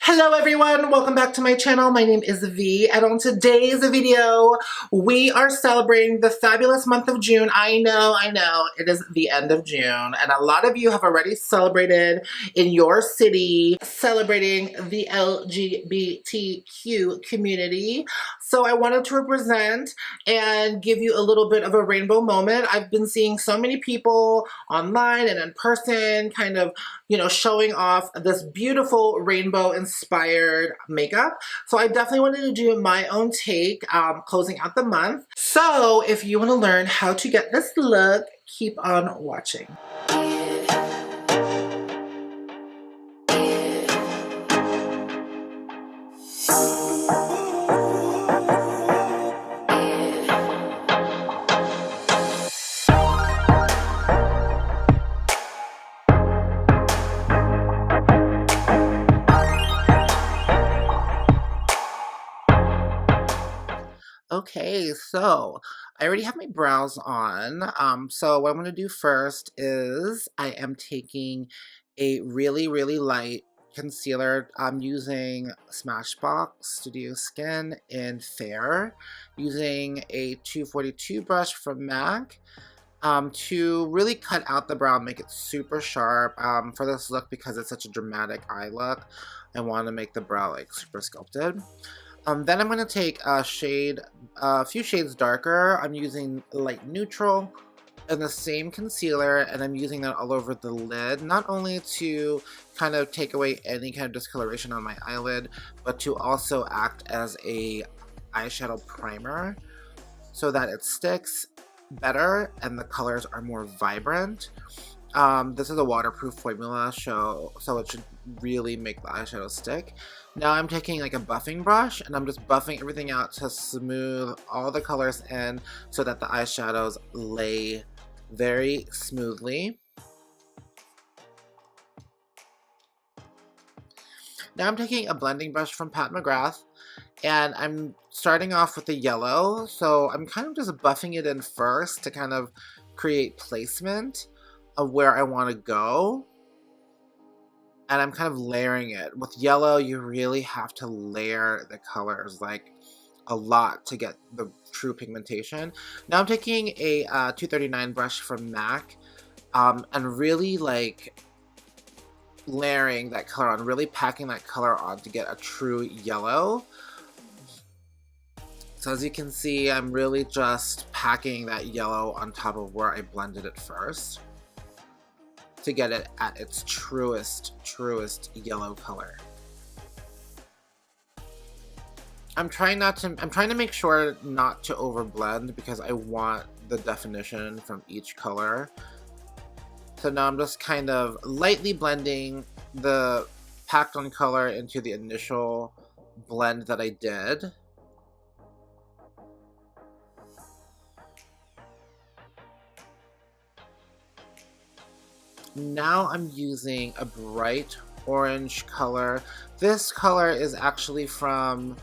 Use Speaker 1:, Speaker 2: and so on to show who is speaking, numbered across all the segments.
Speaker 1: Hello everyone, welcome back to my channel. My name is V, and on today's video, we are celebrating the fabulous month of June. I know, it is the end of June, and a lot of you have already celebrated in your city, celebrating the LGBTQ community. So I wanted to represent and give you a little bit of a rainbow moment. I've been seeing so many people online and in person kind of, showing off this beautiful rainbow inspired makeup. So I definitely wanted to do my own take closing out the month. So if you want to learn how to get this look, keep on watching. Okay, so I already have my brows on. So what I'm going to do first is I am taking a really light concealer. I'm using Smashbox Studio Skin in Fair, using a 242 brush from MAC to really cut out the brow, make it super sharp for this look because it's such a dramatic eye look. I want to make the brow like super sculpted. Then I'm going to take a few shades darker. I'm using light neutral and the same concealer, and I'm using that all over the lid, not only to kind of take away any kind of discoloration on my eyelid, but to also act as a eyeshadow primer so that it sticks better and the colors are more vibrant. This is a waterproof formula, so it should really make the eyeshadow stick. Now I'm taking like a buffing brush and I'm just buffing everything out to smooth all the colors in so that the eyeshadows lay very smoothly. Now I'm taking a blending brush from MCGRATH and I'm starting off with the yellow, so I'm kind of just buffing it in first to kind of create placement of where I want to go, and I'm kind of layering it. With yellow, you really have to layer the colors like a lot to get the true pigmentation. Now I'm taking a 239 brush from MAC and really like layering that color on, really packing that color on to get a true yellow. So as you can see, I'm really just packing that yellow on top of where I blended it first to get it at its truest yellow color. I'm trying to make sure not to overblend because I want the definition from each color. So now I'm just kind of lightly blending the packed on color into the initial blend that I did. Now I'm using a bright orange color. This color is actually from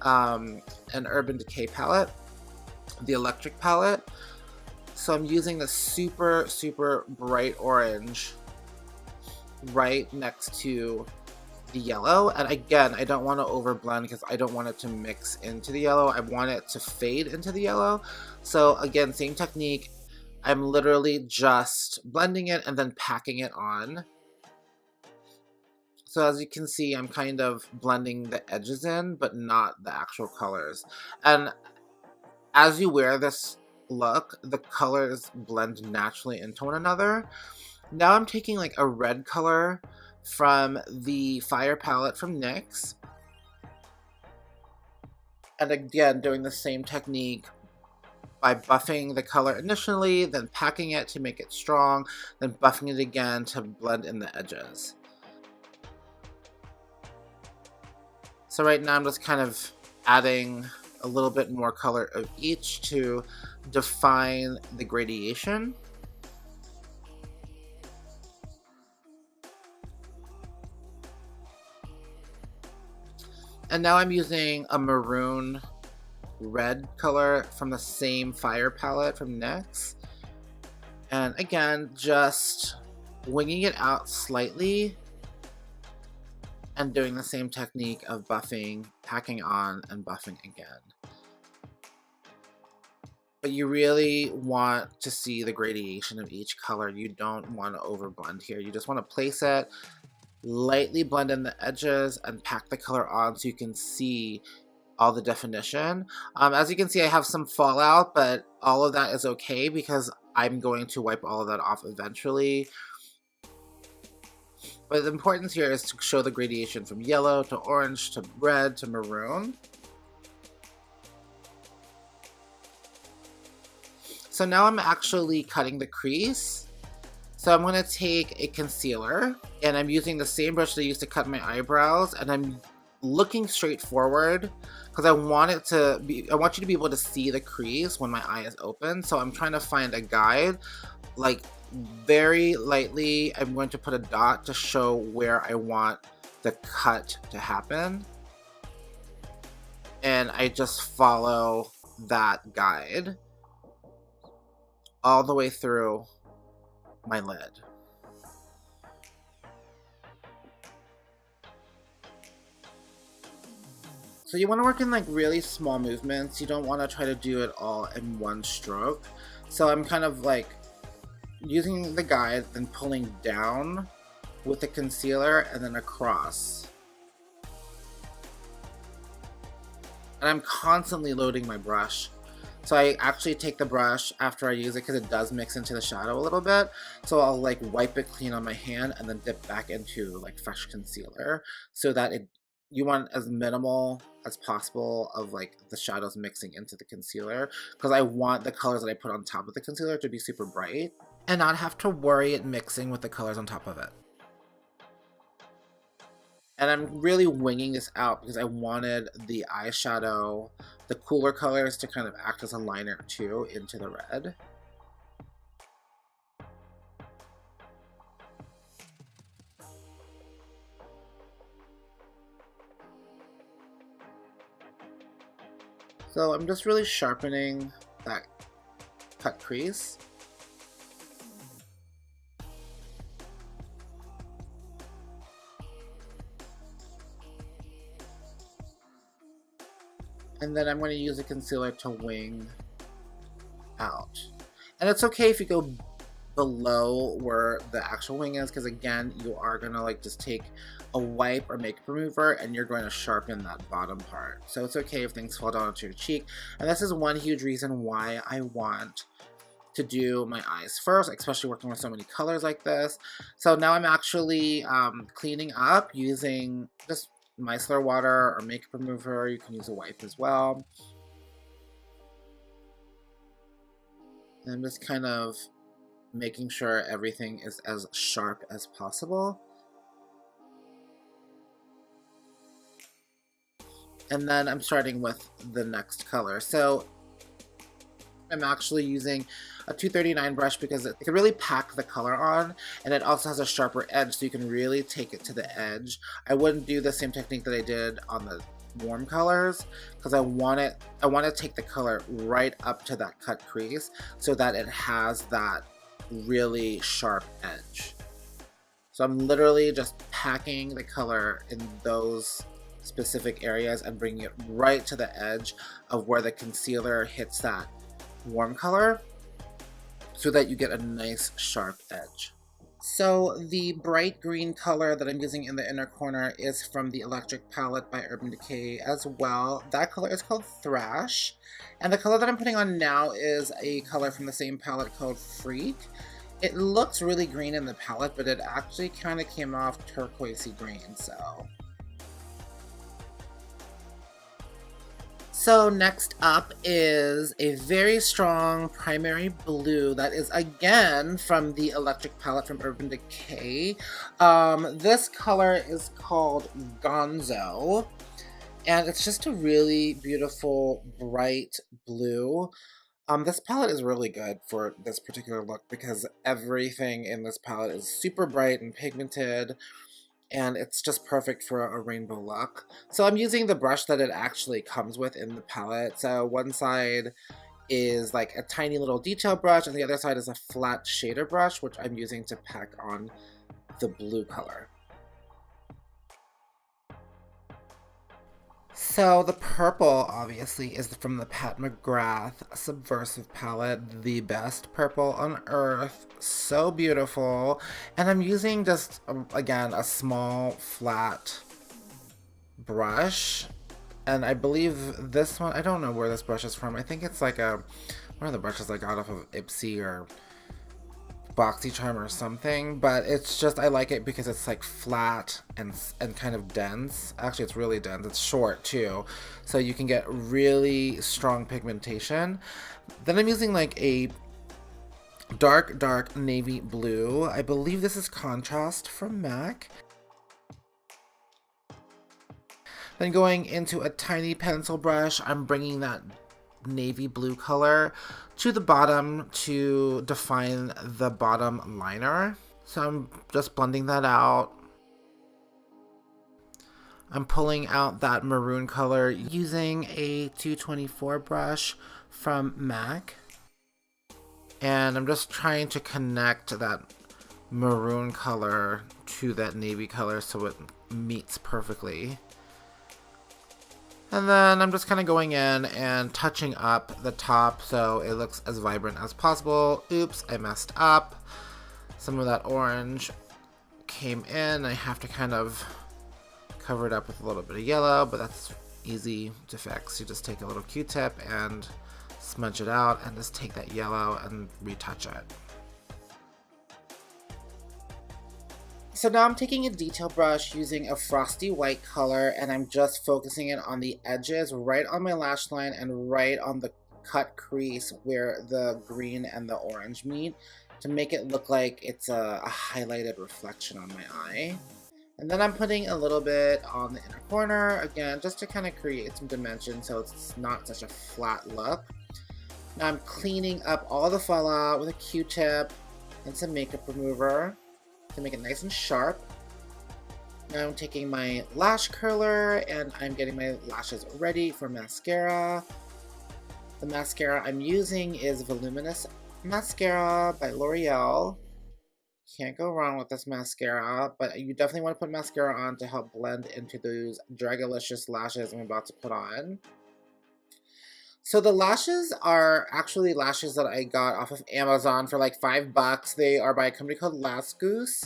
Speaker 1: an Urban Decay palette, the electric palette. So I'm using the super bright orange right next to the yellow. And again, I don't want to overblend because I don't want it to mix into the yellow. I want it to fade into the yellow. So again, same technique. I'm literally just blending it and then packing it on. So as you can see, I'm kind of blending the edges in, but not the actual colors. And as you wear this look, the colors blend naturally into one another. Now I'm taking like a red color from the Fire palette from NYX. And again, doing the same technique by buffing the color initially, then packing it to make it strong, then buffing it again to blend in the edges. So right now I'm just kind of adding a little bit more color of each to define the gradation. And now I'm using a maroon red color from the same Fire palette from NYX, and again just winging it out slightly and doing the same technique of buffing, packing on, and buffing again. But you really want to see the gradation of each color. You don't want to overblend here. You just want to place it, lightly blend in the edges, and pack the color on so you can see all the definition. As you can see, I have some fallout, but all of that is okay because I'm going to wipe all of that off eventually. But the importance here is to show the gradation from yellow to orange to red to maroon. So now I'm actually cutting the crease. So I'm going to take a concealer, and I'm using the same brush that I used to cut my eyebrows, and I'm looking straight forward because I want you to be able to see the crease when my eye is open. So I'm trying to find a guide, like very lightly I'm going to put a dot to show where I want the cut to happen. And I just follow that guide all the way through my lid. So you want to work in like really small movements. You don't want to try to do it all in one stroke. So I'm kind of like using the guide and pulling down with the concealer and then across. And I'm constantly loading my brush. So I actually take the brush after I use it because it does mix into the shadow a little bit. So I'll like wipe it clean on my hand and then dip back into like fresh concealer so that you want as minimal as possible of like the shadows mixing into the concealer, because I want the colors that I put on top of the concealer to be super bright and not have to worry it mixing with the colors on top of it. And I'm really winging this out because I wanted the eyeshadow, the cooler colors, to kind of act as a liner too into the red. So I'm just really sharpening that cut crease. And then I'm going to use a concealer to wing out. And it's okay if you go below where the actual wing is, because again, you are going to like just take a wipe or makeup remover and you're going to sharpen that bottom part. So it's okay if things fall down onto your cheek. And this is one huge reason why I want to do my eyes first, especially working with so many colors like this. So now I'm actually cleaning up using just micellar water or makeup remover. You can use a wipe as well. And I'm just kind of making sure everything is as sharp as possible. And then I'm starting with the next color. So I'm actually using a 239 brush because it can really pack the color on, and it also has a sharper edge so you can really take it to the edge. I wouldn't do the same technique that I did on the warm colors because I want to take the color right up to that cut crease so that it has that really sharp edge. So I'm literally just packing the color in those specific areas and bringing it right to the edge of where the concealer hits that warm color so that you get a nice sharp edge. So the bright green color that I'm using in the inner corner is from the Electric palette by Urban Decay as well. That color is called Thrash, and the color that I'm putting on now is a color from the same palette called Freak. It looks really green in the palette, but it actually kind of came off turquoisey green, So next up is a very strong primary blue that is again from the Electric palette from Urban Decay. This color is called Gonzo, and it's just a really beautiful bright blue. This palette is really good for this particular look because everything in this palette is super bright and pigmented, and it's just perfect for a rainbow look. So I'm using the brush that it actually comes with in the palette. So one side is like a tiny little detail brush, and the other side is a flat shader brush, which I'm using to pack on the blue color. So the purple obviously is from the Pat McGrath Subversive palette, the best purple on earth, so beautiful. And I'm using just, again, a small flat brush. And I believe this one, I don't know where this brush is from. I think it's like one of the brushes I got off of Ipsy or BoxyCharm or something, but it's just, I like it because it's like flat and kind of dense. Actually, it's really dense. It's short too, so you can get really strong pigmentation. Then I'm using like a dark navy blue. I believe this is Contrast from MAC. Then going into a tiny pencil brush, I'm bringing that navy blue color to the bottom to define the bottom liner. So I'm just blending that out. I'm pulling out that maroon color using a 224 brush from MAC. And I'm just trying to connect that maroon color to that navy color so it meets perfectly. And then I'm just kind of going in and touching up the top so it looks as vibrant as possible. Oops, I messed up. Some of that orange came in. I have to kind of cover it up with a little bit of yellow, but that's easy to fix. You just take a little Q-tip and smudge it out and just take that yellow and retouch it. So now I'm taking a detail brush using a frosty white color, and I'm just focusing it on the edges right on my lash line and right on the cut crease where the green and the orange meet to make it look like it's a highlighted reflection on my eye. And then I'm putting a little bit on the inner corner, again, just to kind of create some dimension so it's not such a flat look. Now I'm cleaning up all the fallout with a Q-tip and some makeup remover to make it nice and sharp. Now I'm taking my lash curler and I'm getting my lashes ready for mascara. The mascara I'm using is Voluminous Mascara by L'Oreal. Can't go wrong with this mascara, but you definitely want to put mascara on to help blend into those Dragalicious lashes I'm about to put on. So the lashes are actually lashes that I got off of Amazon for like $5. They are by a company called Last Goose.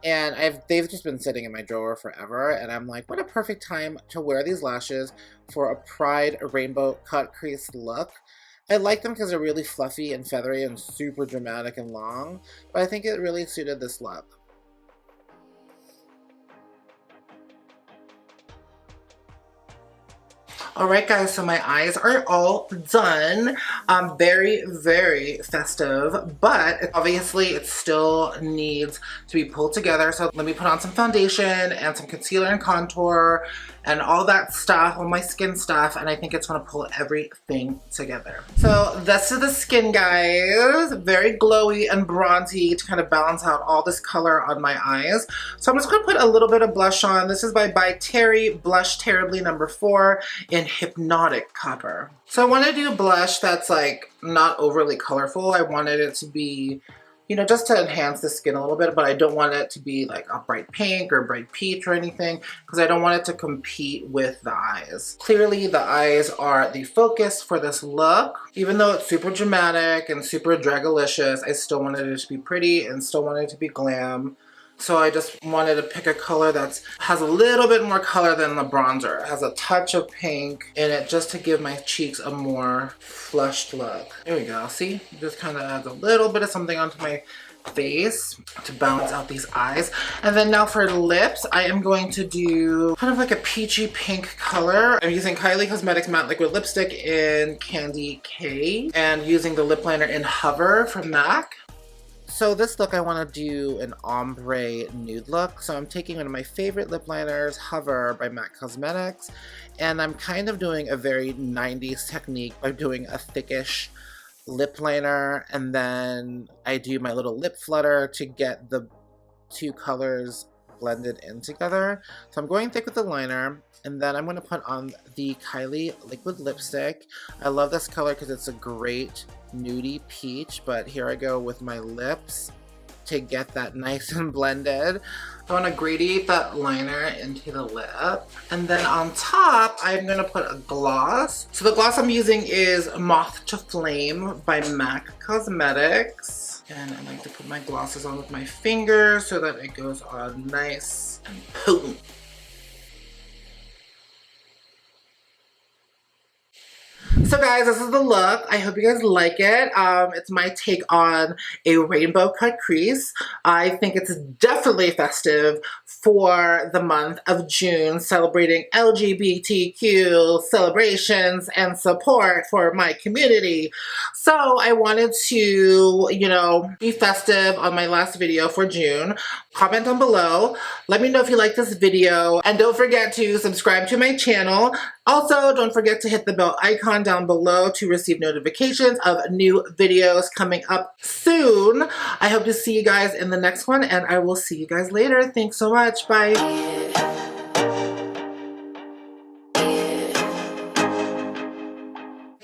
Speaker 1: And they've just been sitting in my drawer forever. And I'm like, what a perfect time to wear these lashes for a Pride rainbow cut crease look. I like them because they're really fluffy and feathery and super dramatic and long. But I think it really suited this look. Alright guys, so my eyes are all done. Very, very festive, but obviously it still needs to be pulled together. So let me put on some foundation and some concealer and contour and all that stuff, all my skin stuff, and I think it's gonna pull everything together. So this is the skin, guys. Very glowy and bronzy to kind of balance out all this color on my eyes. So I'm just gonna put a little bit of blush on. This is by Terry Blush Terribly No. 4 in Hypnotic Copper. So I want to do a blush that's like not overly colorful. I wanted it to be, you know, just to enhance the skin a little bit, but I don't want it to be like a bright pink or bright peach or anything because I don't want it to compete with the eyes. Clearly the eyes are the focus for this look. Even though it's super dramatic and super Dragalicious, I still wanted it to be pretty and still wanted it to be glam. So I just wanted to pick a color that has a little bit more color than the bronzer. It has a touch of pink in it just to give my cheeks a more flushed look. There we go, see? Just kind of adds a little bit of something onto my face to balance out these eyes. And then now for lips, I am going to do kind of like a peachy pink color. I'm using Kylie Cosmetics Matte Liquid Lipstick in CANDYK and using the lip liner in Hover from MAC. So this look, I want to do an ombre nude look. So I'm taking one of my favorite lip liners, Hover by MAC Cosmetics, and I'm kind of doing a very 90s technique by doing a thickish lip liner, and then I do my little lip flutter to get the two colors blended in together. So I'm going thick with the liner, and then I'm going to put on the Kylie liquid lipstick. I love this color because it's a great nudie peach, but here I go with my lips. to get that nice and blended. I want to gradiate that liner into the lip. And then on top, I'm going to put a gloss. So the gloss I'm using is Moth to Flame by MAC Cosmetics. And I like to put my glosses on with my fingers so that it goes on nice and potent. So guys, this is the look. I hope you guys like it. It's my take on a rainbow cut crease. I think it's definitely festive for the month of June, celebrating LGBTQ celebrations and support for my community. So I wanted to, you know, be festive on my last video for June. Comment down below. Let me know if you like this video. And don't forget to subscribe to my channel. Also, don't forget to hit the bell icon down below to receive notifications of new videos coming up soon. I hope to see you guys in the next one, and I will see you guys later. Thanks so much. Bye.